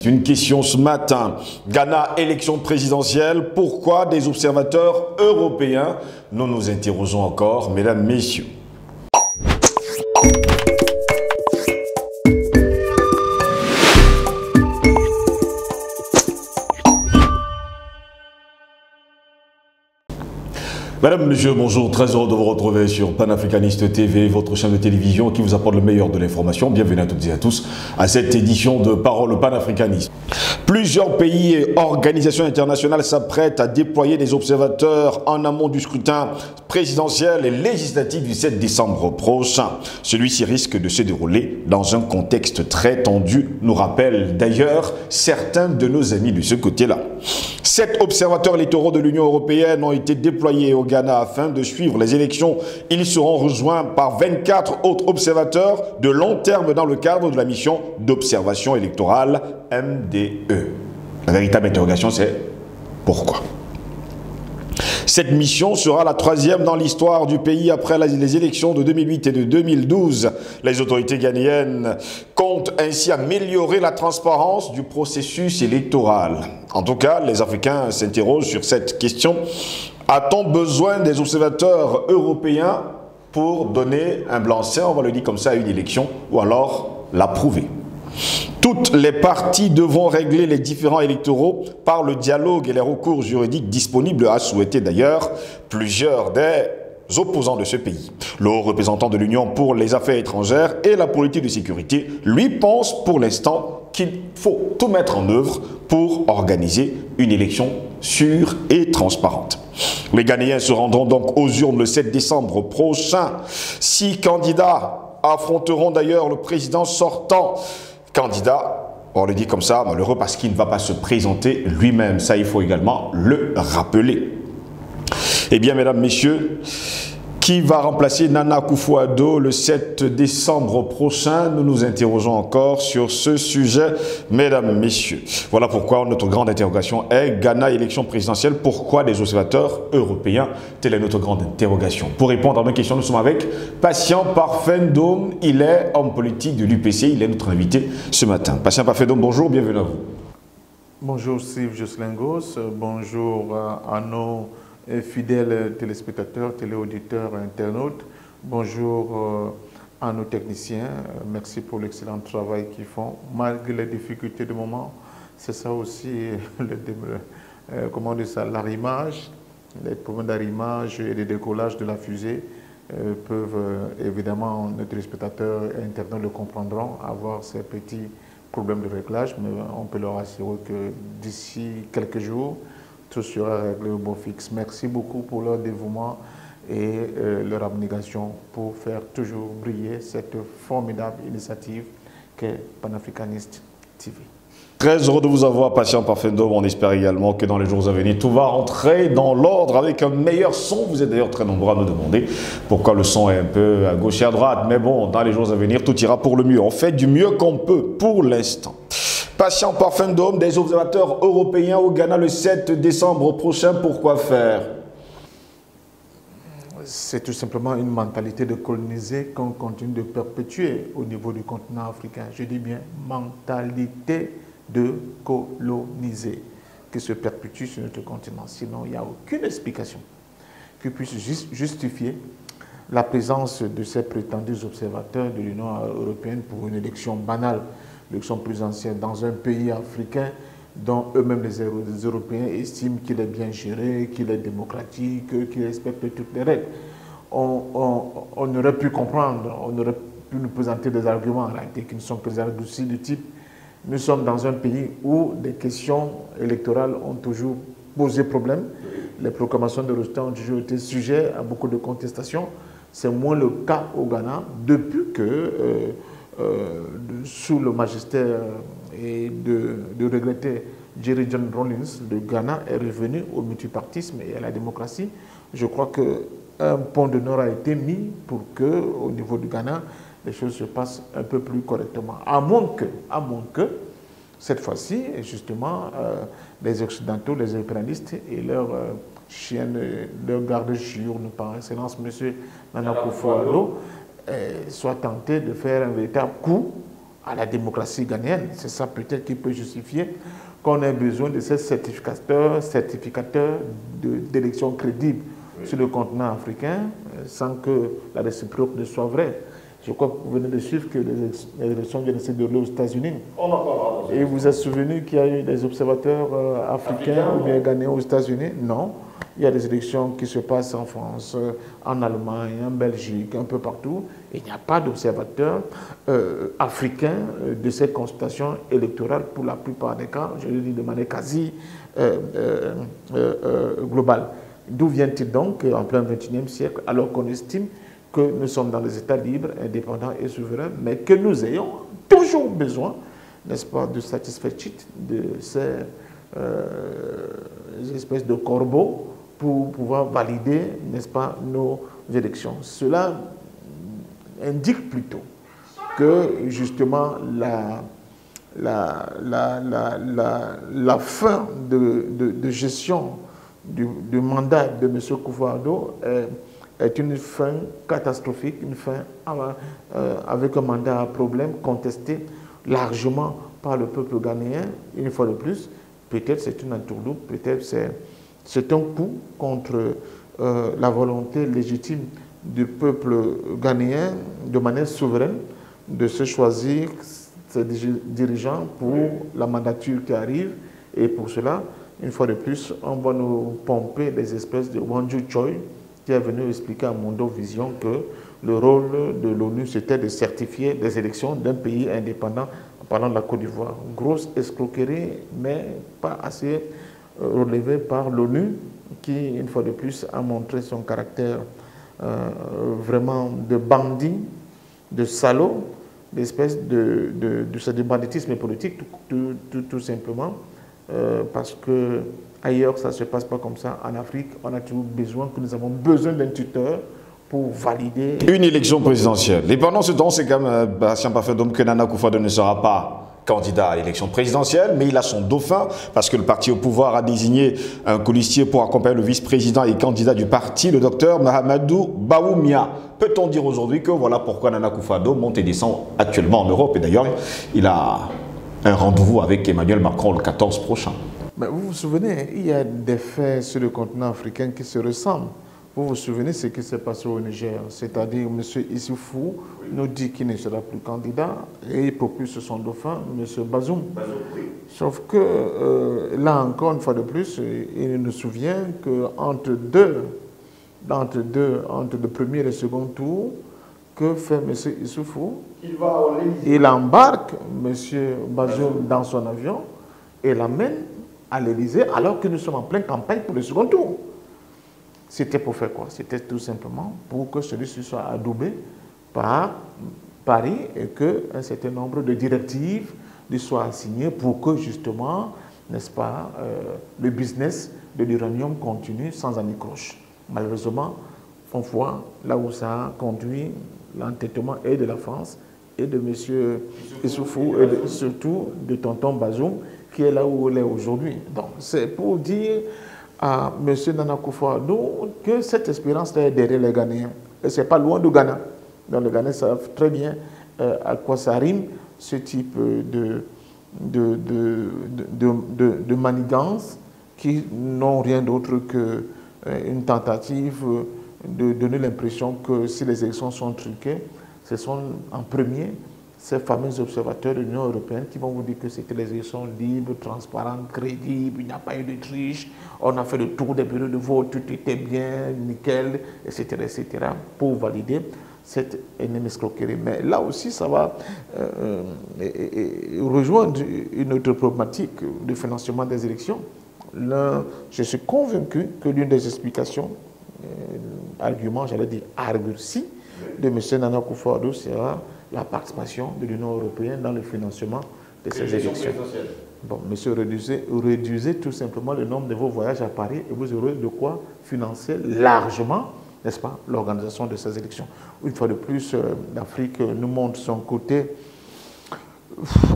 Une question ce matin. Ghana, élection présidentielle. Pourquoi des observateurs européens? Nous nous interrogeons encore, mesdames, messieurs. Madame, monsieur, bonjour, très heureux de vous retrouver sur Panafricaniste TV, votre chaîne de télévision qui vous apporte le meilleur de l'information. Bienvenue à toutes et à tous à cette édition de Parole panafricaniste. Plusieurs pays et organisations internationales s'apprêtent à déployer des observateurs en amont du scrutin présidentiel et législatif du 7 décembre prochain. Celui-ci risque de se dérouler dans un contexte très tendu, nous rappellent d'ailleurs certains de nos amis de ce côté-là. 7 observateurs électoraux de l'Union européenne ont été déployés au Ghana afin de suivre les élections. Ils seront rejoints par 24 autres observateurs de long terme dans le cadre de la mission d'observation électorale MDE. La véritable interrogation, c'est pourquoi? Cette mission sera la 3e dans l'histoire du pays après les élections de 2008 et de 2012. Les autorités ghanéennes comptent ainsi améliorer la transparence du processus électoral. En tout cas, les Africains s'interrogent sur cette question. A-t-on besoin des observateurs européens pour donner un blanc-seing, on va le dire comme ça, à une élection, ou alors l'approuver? Toutes les parties devront régler les différends électoraux par le dialogue et les recours juridiques disponibles, a souhaité d'ailleurs plusieurs des opposants de ce pays. Le haut représentant de l'Union pour les affaires étrangères et la politique de sécurité, lui, pense pour l'instant qu'il faut tout mettre en œuvre pour organiser une élection sûre et transparente. Les Ghanéens se rendront donc aux urnes le 7 décembre prochain. 6 candidats affronteront d'ailleurs le président sortant. Candidat, on le dit comme ça, malheureux parce qu'il ne va pas se présenter lui-même. Ça, il faut également le rappeler. Eh bien, mesdames, messieurs, qui va remplacer Nana Akufo-Addo le 7 décembre prochain? Nous nous interrogeons encore sur ce sujet, mesdames, messieurs. Voilà pourquoi notre grande interrogation est Ghana, élection présidentielle. Pourquoi des observateurs européens? Telle est notre grande interrogation. Pour répondre à nos questions, nous sommes avec Patient Parfendome. Il est homme politique de l'UPC. Il est notre invité ce matin. Patient Parfendome, bonjour, bienvenue à vous. Bonjour Steve Joslingos, bonjour à nos fidèles téléspectateurs, téléauditeurs, internautes. Bonjour à nos techniciens. Merci pour l'excellent travail qu'ils font. Malgré les difficultés du moment, c'est ça aussi comment dire ça, l'arrimage, les problèmes d'arrimage et de décollage de la fusée peuvent évidemment, nos téléspectateurs et internautes le comprendront, avoir ces petits problèmes de réglage, mais on peut leur assurer que d'ici quelques jours, tout sera réglé au beau fixe. Merci beaucoup pour leur dévouement et leur abnégation pour faire toujours briller cette formidable initiative qu'est Panafricaniste TV. Très heureux de vous avoir, Patient Parfendome. On espère également que dans les jours à venir, tout va rentrer dans l'ordre avec un meilleur son. Vous êtes d'ailleurs très nombreux à nous demander pourquoi le son est un peu à gauche et à droite. Mais bon, dans les jours à venir, tout ira pour le mieux. On fait du mieux qu'on peut pour l'instant. Patient Parfendome, des observateurs européens au Ghana le 7 décembre prochain. Pourquoi faire? C'est tout simplement une mentalité de coloniser qu'on continue de perpétuer au niveau du continent africain. Je dis bien mentalité de coloniser qui se perpétue sur notre continent. Sinon, il n'y a aucune explication qui puisse justifier la présence de ces prétendus observateurs de l'Union européenne pour une élection banale, l'élection plus ancienne dans un pays africain dont eux-mêmes les Européens estiment qu'il est bien géré, qu'il est démocratique, qu'il respecte toutes les règles. On aurait pu comprendre, on aurait pu nous présenter des arguments en réalité qui ne sont que des arguments du type nous sommes dans un pays où des questions électorales ont toujours posé problème. Les proclamations de résultats ont toujours été sujets à beaucoup de contestations. C'est moins le cas au Ghana depuis que sous le magistère et de regretter Jerry John Rawlings, le Ghana est revenu au multipartisme et à la démocratie. Je crois qu'un pont d'honneur a été mis pour que, au niveau du Ghana, les choses se passent un peu plus correctement. À moins que cette fois-ci, justement, les Occidentaux, les impérialistes et leurs chiennes, leurs gardes-chiurnes par excellence, M. Nana Akufo-Addo, soient tentés de faire un véritable coup à la démocratie ghanéenne. C'est ça peut-être qui peut justifier qu'on ait besoin de ces certificateurs d'élections crédibles sur le continent africain, sans que la réciproque ne soit vraie. Je crois que vous venez de suivre que les élections viennent de se dérouler aux États-Unis. Et vous vous êtes souvenu qu'il y a eu des observateurs africains ou bien ghanéens aux États-Unis? Non. Il y a des élections qui se passent en France, en Allemagne, en Belgique, un peu partout. Et il n'y a pas d'observateurs africains de ces consultations électorales pour la plupart des cas, je le dis de manière quasi globale. D'où vient-il donc en plein XXIe siècle, alors qu'on estime que nous sommes dans des États libres, indépendants et souverains, mais que nous ayons toujours besoin, n'est-ce pas, de satisfaction de ces espèces de corbeaux pour pouvoir valider, n'est-ce pas, nos élections. Cela indique plutôt que justement la fin de gestion du mandat de M. Akufo-Addo est une fin catastrophique, une fin avec un mandat à problème contesté largement par le peuple ghanéen, une fois de plus. Peut-être c'est une entourloupe, peut-être c'est un coup contre la volonté légitime du peuple ghanéen de manière souveraine de se choisir ses dirigeants pour la mandature qui arrive. Et pour cela, une fois de plus, on va nous pomper des espèces de Wanju Choi qui est venu expliquer à Mondo Vision que le rôle de l'ONU, c'était de certifier les élections d'un pays indépendant, parlant de la Côte d'Ivoire. Grosse escroquerie, mais pas assez relevée par l'ONU, qui, une fois de plus, a montré son caractère vraiment de bandit, de salaud, d'espèce de banditisme politique, tout simplement, parce que ailleurs, ça ne se passe pas comme ça. En Afrique, on a toujours besoin, que nous avons besoin d'un tuteur pour valider. Une élection présidentielle. Et pendant ce temps, c'est comme Bastien Bafedom que Nana Akufo-Addo ne sera pas candidat à l'élection présidentielle, mais il a son dauphin, parce que le parti au pouvoir a désigné un colistier pour accompagner le vice-président et candidat du parti, le docteur Mahamadou Bawumia. Peut-on dire aujourd'hui que voilà pourquoi Nana Akufo-Addo monte et descend actuellement en Europe, et d'ailleurs, il a un rendez-vous avec Emmanuel Macron le 14 prochain. Mais vous vous souvenez, il y a des faits sur le continent africain qui se ressemblent. Vous vous souvenez ce qui s'est passé au Niger, c'est-à-dire M. Issoufou nous dit qu'il ne sera plus candidat et il propulse son dauphin, M. Bazoum. Sauf que là encore, une fois de plus, il nous souvient qu'entre le premier et le second tour, que fait M. Issoufou? Il embarque M. Bazoum dans son avion et l'amène à l'Élysée alors que nous sommes en pleine campagne pour le second tour. C'était pour faire quoi? C'était tout simplement pour que celui-ci soit adoubé par Paris et qu'un certain nombre de directives lui soient assignées pour que justement, n'est-ce pas, le business de l'uranium continue sans anicroche. Malheureusement, on voit là où ça a conduit l'entêtement et de la France et de M. Issoufou et surtout de tonton Bazoum qui est là où il est aujourd'hui. Donc c'est pour dire à M. Nana Akufo-Addo que cette espérance-là est derrière les Ghanéens. Et ce n'est pas loin du Ghana. Donc les Ghanéens savent très bien à quoi ça rime ce type de manigance qui n'ont rien d'autre qu'une tentative de donner l'impression que si les élections sont truquées, ce sont en premier ces fameux observateurs de l'Union européenne qui vont vous dire que c'était les élections libres, transparentes, crédibles, il n'y a pas eu de triche, on a fait le tour des bureaux de vote, tout était bien, nickel, etc., pour valider cette énième escroquerie. Mais là aussi, ça va rejoindre une autre problématique de financement des élections. Là, je suis convaincu que l'une des explications, argument, j'allais dire argutie, de M. Nana Akufo-Addo sera la participation de l'Union européenne dans le financement de ces élections. Bon, monsieur, réduisez tout simplement le nombre de vos voyages à Paris et vous aurez de quoi financer largement, n'est-ce pas, l'organisation de ces élections. Une fois de plus, l'Afrique nous montre son côté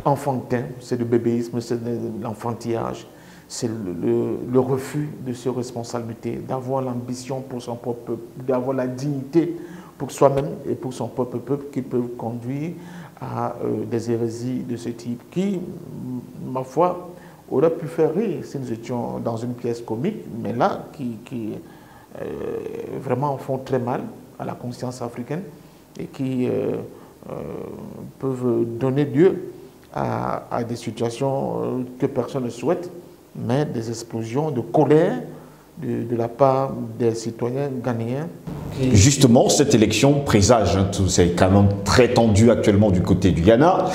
enfantin, c'est le bébéisme, c'est l'enfantillage, c'est le refus de ses responsabilités, d'avoir l'ambition pour son propre peuple, d'avoir la dignité pour soi-même et pour son propre peuple qui peut conduire à des hérésies de ce type qui, ma foi, auraient pu faire rire si nous étions dans une pièce comique, mais là, qui vraiment font très mal à la conscience africaine et qui peuvent donner lieu à des situations que personne ne souhaite, mais des explosions de colère de la part des citoyens ghanéens. Justement, cette élection présage, c'est quand même très tendu actuellement du côté du Ghana.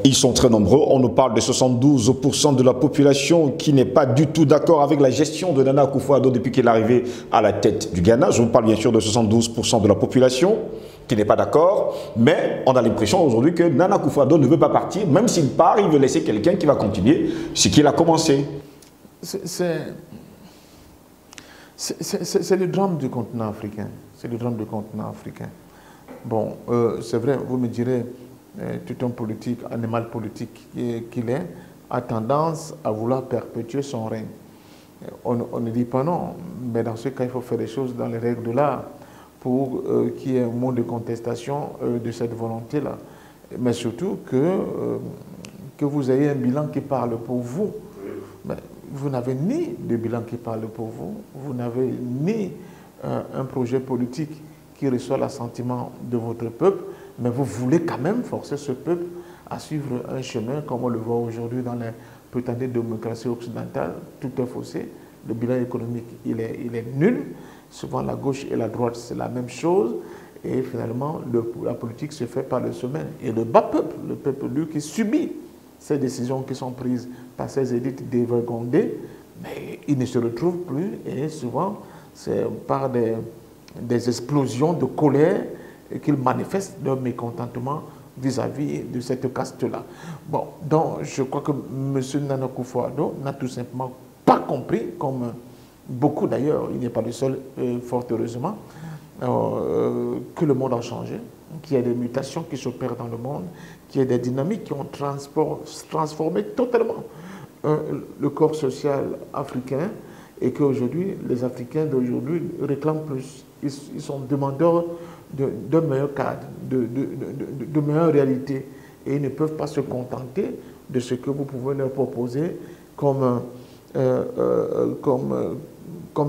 Ils sont très nombreux. On nous parle de 72% de la population qui n'est pas du tout d'accord avec la gestion de Nana Akufo-Addo depuis qu'il est arrivé à la tête du Ghana. Je vous parle bien sûr de 72% de la population qui n'est pas d'accord, mais on a l'impression aujourd'hui que Nana Akufo-Addo ne veut pas partir, même s'il part, il veut laisser quelqu'un qui va continuer ce qu'il a commencé. C'est le drame du continent africain. C'est le drame du continent africain. Bon, c'est vrai, vous me direz, tout un politique, animal politique qu'il est, a tendance à vouloir perpétuer son règne. On ne dit pas non, mais dans ce cas, il faut faire les choses dans les règles de l'art pour qu'il y ait un mot de contestation de cette volonté-là. Mais surtout que vous ayez un bilan qui parle pour vous. Mais vous n'avez ni de bilan qui parle pour vous, vous n'avez ni un projet politique qui reçoit l'assentiment de votre peuple, mais vous voulez quand même forcer ce peuple à suivre un chemin, comme on le voit aujourd'hui dans les prétendues démocraties occidentales, tout est faussé. Le bilan économique, il est nul. Souvent, la gauche et la droite, c'est la même chose. Et finalement, la politique se fait par le sommet. Et le bas peuple, le peuple, lui, qui subit ces décisions qui sont prises par ces élites dévergondées, mais il ne se retrouve plus. Et souvent, c'est par des explosions de colère qu'ils manifestent leur mécontentement vis-à-vis de cette caste-là. Bon, donc je crois que M. Nana Akufo-Addo n'a tout simplement pas compris, comme beaucoup d'ailleurs, il n'est pas le seul, fort heureusement, que le monde a changé, qu'il y a des mutations qui s'opèrent dans le monde, qu'il y a des dynamiques qui ont transformé totalement le corps social africain et qu'aujourd'hui, les Africains d'aujourd'hui réclament plus. Ils sont demandeurs de meilleurs cadres, de meilleures réalités. Et ils ne peuvent pas se contenter de ce que vous pouvez leur proposer comme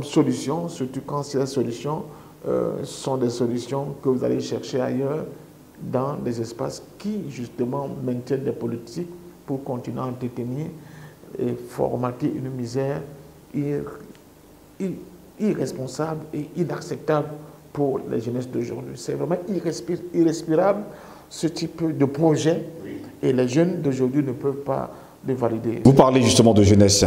solution, surtout quand ces solutions sont des solutions que vous allez chercher ailleurs dans des espaces qui, justement, maintiennent des politiques pour continuer à entretenir et formater une misère irresponsable et inacceptable pour les jeunesses d'aujourd'hui. C'est vraiment irrespirable ce type de projet et les jeunes d'aujourd'hui ne peuvent pas le valider. Vous parlez justement de jeunesse,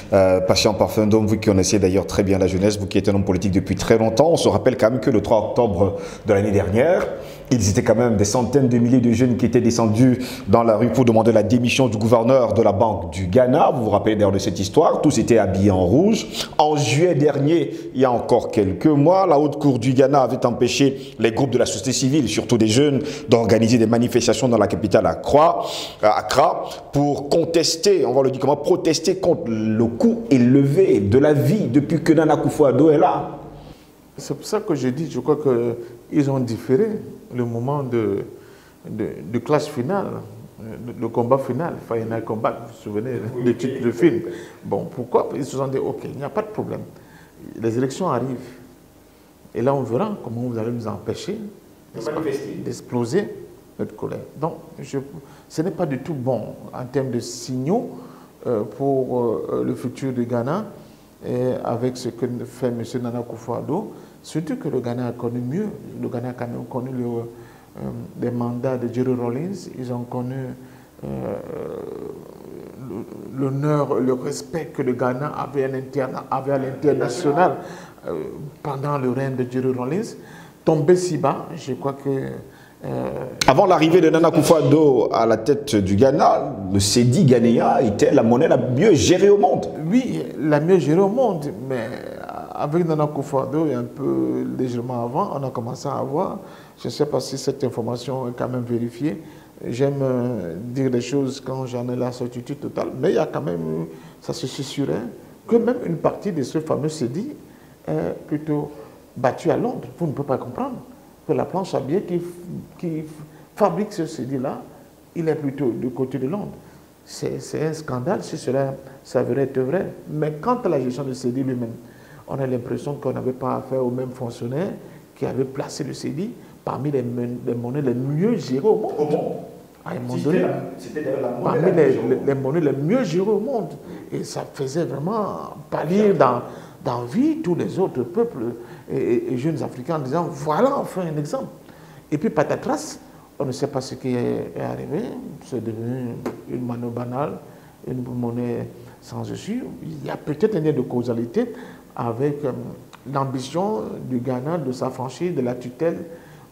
Patient Parfum d'homme, vous qui connaissez d'ailleurs très bien la jeunesse, vous qui êtes un homme politique depuis très longtemps. On se rappelle quand même que le 3 octobre de l'année dernière, ils étaient quand même des centaines de milliers de jeunes qui étaient descendus dans la rue pour demander la démission du gouverneur de la Banque du Ghana. Vous vous rappelez d'ailleurs de cette histoire, tous étaient habillés en rouge. En juillet dernier, il y a encore quelques mois, la Haute Cour du Ghana avait empêché les groupes de la société civile, surtout des jeunes, d'organiser des manifestations dans la capitale Accra, pour contester, on va le dire comment, protester contre le coût élevé de la vie depuis que Nana Akufo-Addo est là. C'est pour ça que je dis, je crois qu'ils ont différé le moment de clash final, le combat final, Final Combat, vous vous souvenez du titre du film. Bon, pourquoi? Ils se sont dit, ok, il n'y a pas de problème. Les élections arrivent. Et là, on verra comment vous allez nous empêcher d'exploser notre colère. Donc, ce n'est pas du tout bon en termes de signaux pour le futur du Ghana, et avec ce que fait M. Nana Akufo-Addo, surtout que le Ghana a connu mieux. Le Ghana a quand même connu les mandats de Jerry Rawlings. Ils ont connu l'honneur, le respect que le Ghana avait à l'international pendant le règne de Jerry Rawlings. Tombé si bas, je crois que... Avant l'arrivée de Nana Akufo-Addo à la tête du Ghana, le cedi ghanéen était la monnaie la mieux gérée au monde. Oui, la mieux gérée au monde, mais avec Nana Akufo-Addo et un peu légèrement avant, on a commencé à avoir, je ne sais pas si cette information est quand même vérifiée, j'aime dire des choses quand j'en ai la certitude totale, mais il y a quand même, ça se susurrait, que même une partie de ce fameux cedi est plutôt battue à Londres. Vous ne pouvez pas comprendre que la planche à billets qui fabrique ce CD-là, il est plutôt du côté de Londres. C'est un scandale si cela s'avérait être vrai. Mais quant à la gestion de CD lui-même, on a l'impression qu'on n'avait pas affaire au même fonctionnaire qui avait placé le CD parmi les monnaies les mieux gérées au monde. À un moment donné, parmi les monnaies les mieux gérées au monde. Et ça faisait vraiment pâlir d'envie tous les autres peuples et jeunes africains en disant voilà enfin un exemple. Et puis patatras, on ne sait pas ce qui est arrivé, c'est devenu une monnaie banale, une monnaie sans issue. Il y a peut-être un lien de causalité avec l'ambition du Ghana de s'affranchir de la tutelle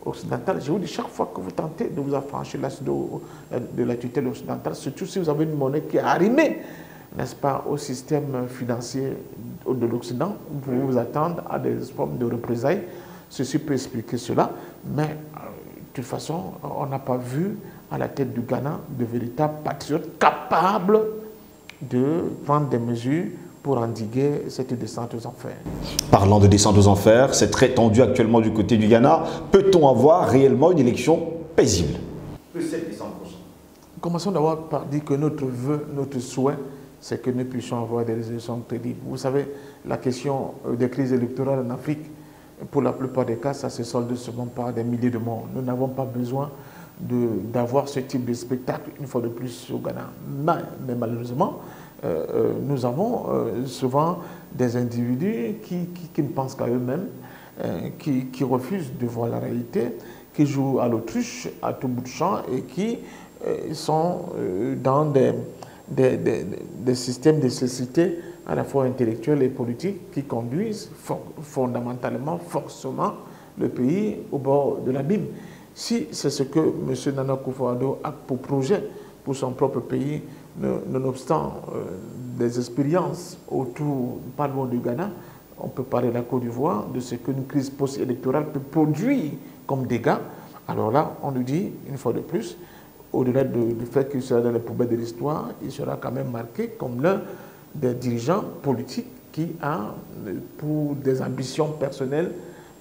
occidentale. Je vous dis, chaque fois que vous tentez de vous affranchir de la tutelle occidentale, surtout si vous avez une monnaie qui est arrimée, n'est-ce pas, au système financier de l'Occident, vous pouvez vous attendre à des formes de représailles. Ceci peut expliquer cela, mais de toute façon, on n'a pas vu à la tête du Ghana de véritables patriotes capables de prendre des mesures pour endiguer cette descente aux enfers. Parlant de descente aux enfers, c'est très tendu actuellement du côté du Ghana. Peut-on avoir réellement une élection paisible le 7 décembre prochain? Commençons d'abord par dire que notre vœu, notre souhait, c'est que nous puissions avoir des élections crédibles. Vous savez, la question des crises électorales en Afrique, pour la plupart des cas, ça se solde souvent par des milliers de morts. Nous n'avons pas besoin d'avoir ce type de spectacle, une fois de plus, au Ghana. Mais malheureusement, nous avons souvent des individus qui ne pensent qu'à eux-mêmes, qui refusent de voir la réalité, qui jouent à l'autruche à tout bout de champ et qui sont dans des systèmes de cécité à la fois intellectuels et politiques qui conduisent fondamentalement, forcément, le pays au bord de l'abîme. Si c'est ce que M. Nana Akufo-Addo a pour projet pour son propre pays, nonobstant des expériences autour, pas loin du Ghana, on peut parler de la Côte d'Ivoire, de ce qu'une crise post-électorale peut produire comme dégâts. Alors là, on nous dit, une fois de plus, au-delà du fait qu'il sera dans les poubelles de l'histoire, il sera quand même marqué comme l'un des dirigeants politiques qui a, pour des ambitions personnelles,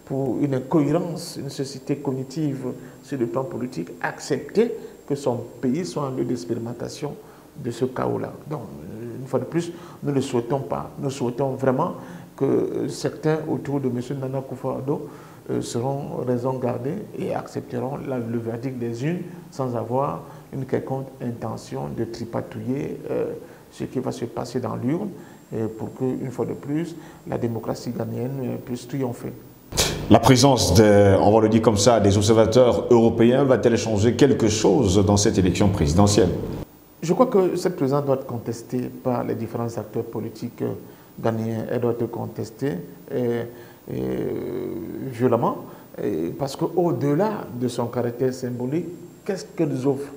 pour une incohérence, une société cognitive sur le plan politique, accepté que son pays soit un lieu d'expérimentation de ce chaos-là. Donc, une fois de plus, nous ne le souhaitons pas. Nous souhaitons vraiment que certains autour de M. Nana Akufo-Addo seront raison gardés et accepteront le verdict des urnes sans avoir une quelconque intention de tripatouiller ce qui va se passer dans l'urne pour qu'une fois de plus, la démocratie ghanéenne puisse triompher. La présence, on va le dire comme ça, des observateurs européens va-t-elle changer quelque chose dans cette élection présidentielle? Je crois que cette présence doit être contestée par les différents acteurs politiques ghanéens. Elle doit être contestée violemment, parce qu'au-delà de son caractère symbolique, qu'est-ce qu'elles offrent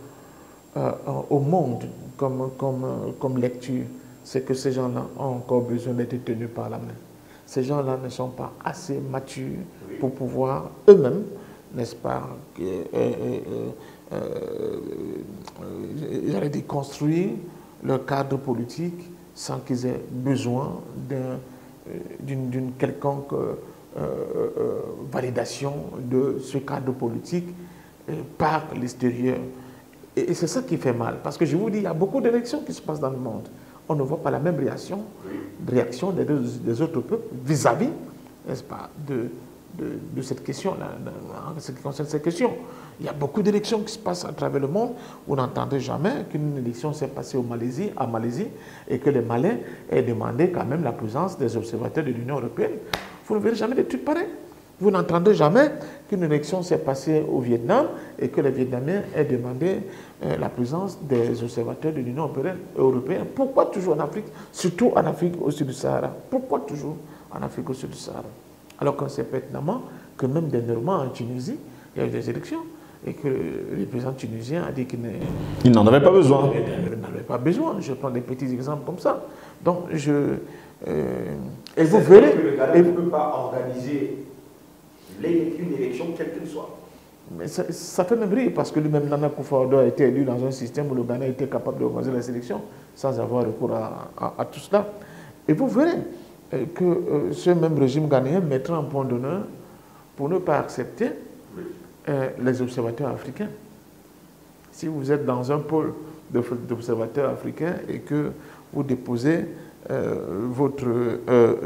au monde comme lecture? C'est que ces gens-là ont encore besoin d'être tenus par la main. Ces gens-là ne sont pas assez matures pour pouvoir eux-mêmes, n'est-ce pas, j'allais dire, construire leur cadre politique sans qu'ils aient besoin d'une quelconque validation de ce cadre politique par l'extérieur. Et c'est ça qui fait mal, parce que je vous dis, il y a beaucoup d'élections qui se passent dans le monde. On ne voit pas la même réaction des autres peuples vis-à-vis, n'est-ce pas, de cette question-là, en ce qui concerne cette question. Il y a beaucoup d'élections qui se passent à travers le monde. Vous n'entendez jamais qu'une élection s'est passée en Malaisie et que les Malais aient demandé quand même la présence des observateurs de l'Union européenne. Vous ne verrez jamais des trucs pareils. Vous n'entendez jamais qu'une élection s'est passée au Vietnam et que les Vietnamiens aient demandé la présence des observateurs de l'Union européenne. Pourquoi toujours en Afrique, surtout en Afrique au sud du Sahara? Pourquoi toujours en Afrique au sud du Sahara? Alors qu'on sait pertinemment que même dernièrement en Tunisie, il y a eu des élections et que le président tunisien a dit qu'il n'en avait pas besoin. Il n'en avait pas besoin. Je prends des petits exemples comme ça. Donc, et vous verrez... Le Ghana ne peut pas organiser une élection quelle qu'elle soit. Mais ça fait même rire parce que lui-même, Nana Akufo-Addo a été élu dans un système où le Ghana était capable d'organiser la sélection sans avoir recours à tout cela. Et vous verrez que ce même régime ghanéen mettra un point d'honneur pour ne pas accepter les observateurs africains. Si vous êtes dans un pôle d'observateurs africains et que vous déposez votre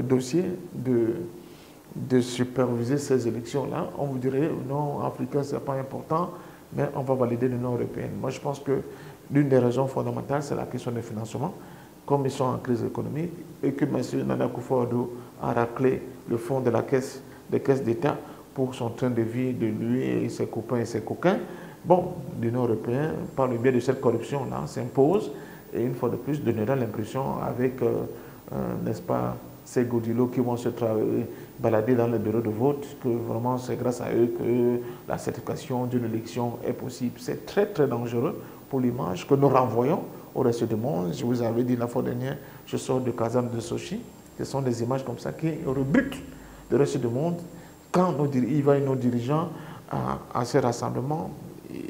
dossier de superviser ces élections-là, on vous dirait non, africain, ce n'est pas important, mais on va valider l'Union européenne. Moi, je pense que l'une des raisons fondamentales, c'est la question du financement. Comme ils sont en crise économique et que M. Nana Akufo-Addo a raclé le fonds de la caisse, des caisses d'État pour son train de vie de lui et ses copains et ses coquins, bon, l'Union européenne, par le biais de cette corruption-là, s'impose et une fois de plus donnera l'impression avec, n'est-ce pas, ces godillots qui vont se balader dans les bureaux de vote, que vraiment c'est grâce à eux que la certification d'une élection est possible. C'est très très dangereux pour l'image que nous renvoyons au reste du monde. Je vous avais dit la fois dernière, je sors de Kazan de Sochi, ce sont des images comme ça qui rebutent le reste du monde. Quand nos dirigeants à ces rassemblements,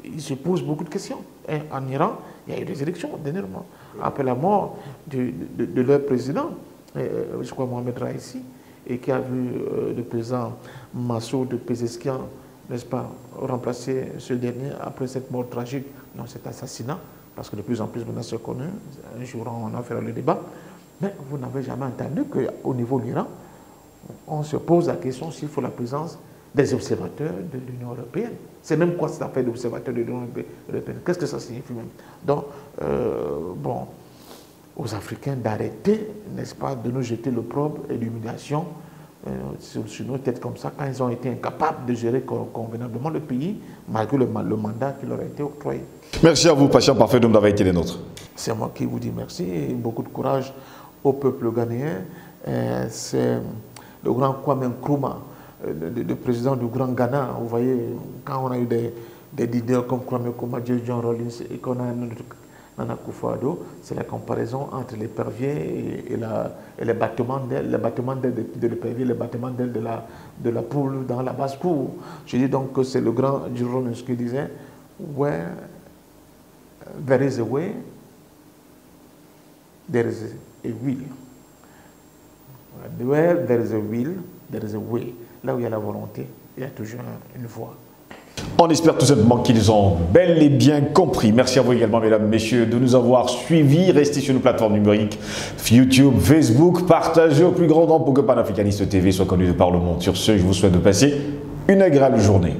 ils se posent beaucoup de questions. Et en Iran, il y a eu des élections dernièrement. Après la mort de leur président, je crois Mohamed Raïssi, et qui a vu le président Massoud Pezeshkian, n'est-ce pas, remplacer ce dernier après cette mort tragique dans cet assassinat, parce que de plus en plus maintenant c'est connu, un jour on a fait le débat, mais vous n'avez jamais entendu qu'au niveau de l'Iran, on se pose la question s'il faut la présence des observateurs de l'Union européenne. C'est même quoi ça fait d'observateurs de l'Union européenne? Qu'est-ce que ça signifie même? Donc, bon, aux Africains d'arrêter, n'est-ce pas, de nous jeter l'opprobre et l'humiliation sur nos têtes comme ça, quand ils ont été incapables de gérer convenablement le pays, malgré le mandat qui leur a été octroyé. Merci à vous, patient parfait, d'avoir été les nôtres. C'est moi qui vous dis merci et beaucoup de courage au peuple ghanéen. C'est le grand Kwame Nkrumah, le président du Grand Ghana. Vous voyez, quand on a eu des leaders comme Kwame Nkrumah, John Rawlings et qu'on a Nana Akufo-Addo, c'est la comparaison entre l'épervier et les battements d'ailes de l'épervier, les battements d'ailes de la poule dans la basse-cour. Je dis donc que c'est le grand John Rawlings qui disait « Where there is a way, there is a will. Where there is a will, there is a way. » Là où il y a la volonté, il y a toujours une voie. On espère tout simplement qu'ils ont bel et bien compris. Merci à vous également, mesdames, messieurs, de nous avoir suivis. Restez sur nos plateformes numériques, YouTube, Facebook. Partagez au plus grand nombre pour que Panafricaniste TV soit connu de par le monde. Sur ce, je vous souhaite de passer une agréable journée.